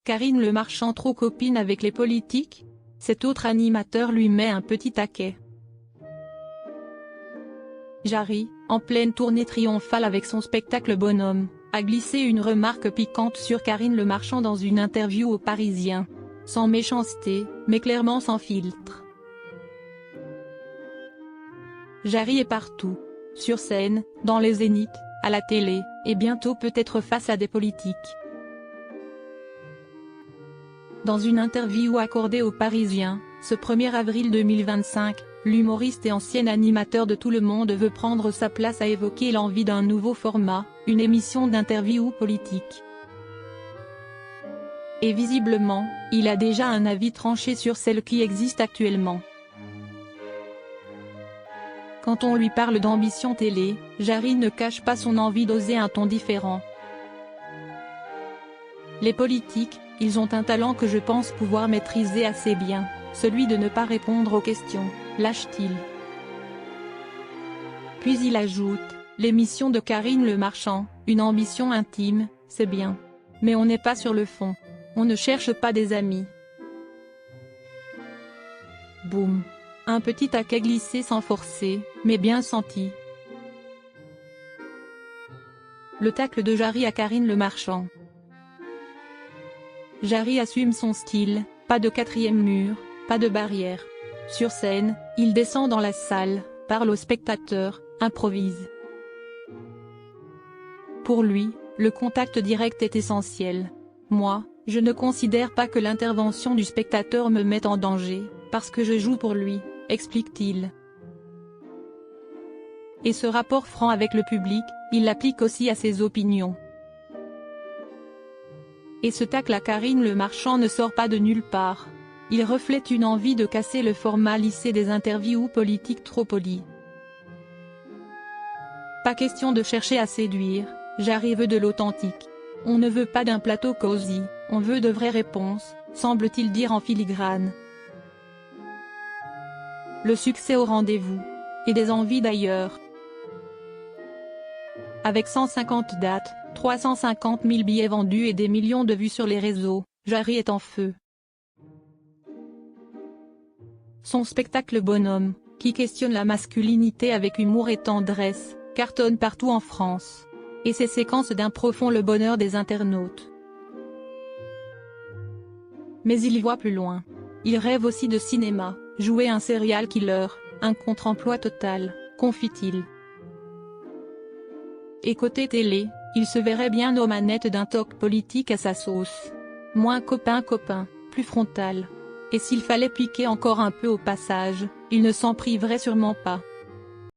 Karine Le Marchand trop copine avec les politiques? Cet autre animateur lui met un petit taquet. Jarry, en pleine tournée triomphale avec son spectacle Bonhomme, a glissé une remarque piquante sur Karine Le Marchand dans une interview au Parisien. Sans méchanceté, mais clairement sans filtre. Jarry est partout. Sur scène, dans les zéniths, à la télé, et bientôt peut-être face à des politiques. Dans une interview accordée au Parisien, ce 1er avril 2025, l'humoriste et ancien animateur de Tout le monde veut prendre sa place, a évoqué l'envie d'un nouveau format, une émission d'interview politique. Et visiblement, il a déjà un avis tranché sur celle qui existe actuellement. Quand on lui parle d'ambition télé, Jarry ne cache pas son envie d'oser un ton différent. Les politiques, ils ont un talent que je pense pouvoir maîtriser assez bien, celui de ne pas répondre aux questions, lâche-t-il. Puis il ajoute, l'émission de Karine Le Marchand, une ambition intime, c'est bien. Mais on n'est pas sur le fond. On ne cherche pas des amis. Boum. Un petit taquet glissé sans forcer, mais bien senti. Le tacle de Jarry à Karine Le Marchand. Jarry assume son style, pas de quatrième mur, pas de barrière. Sur scène, il descend dans la salle, parle aux spectateurs, improvise. Pour lui, le contact direct est essentiel. Moi, je ne considère pas que l'intervention du spectateur me mette en danger, parce que je joue pour lui, explique-t-il. Et ce rapport franc avec le public, il l'applique aussi à ses opinions. Et ce tacle à Karine Le Marchand ne sort pas de nulle part. Il reflète une envie de casser le format lissé des interviews politiques trop polies. Pas question de chercher à séduire, Jarry veut de l'authentique. On ne veut pas d'un plateau cosy, on veut de vraies réponses, semble-t-il dire en filigrane. Le succès au rendez-vous. Et des envies d'ailleurs. Avec 150 dates, 350 000 billets vendus et des millions de vues sur les réseaux, Jarry est en feu. Son spectacle Bonhomme, qui questionne la masculinité avec humour et tendresse, cartonne partout en France. Et ses séquences d'impro font le bonheur des internautes. Mais il y voit plus loin. Il rêve aussi de cinéma, jouer un serial killer, un contre-emploi total, confie-t-il. Et côté télé, il se verrait bien aux manettes d'un talk politique à sa sauce. Moins copain-copain, plus frontal. Et s'il fallait piquer encore un peu au passage, il ne s'en priverait sûrement pas.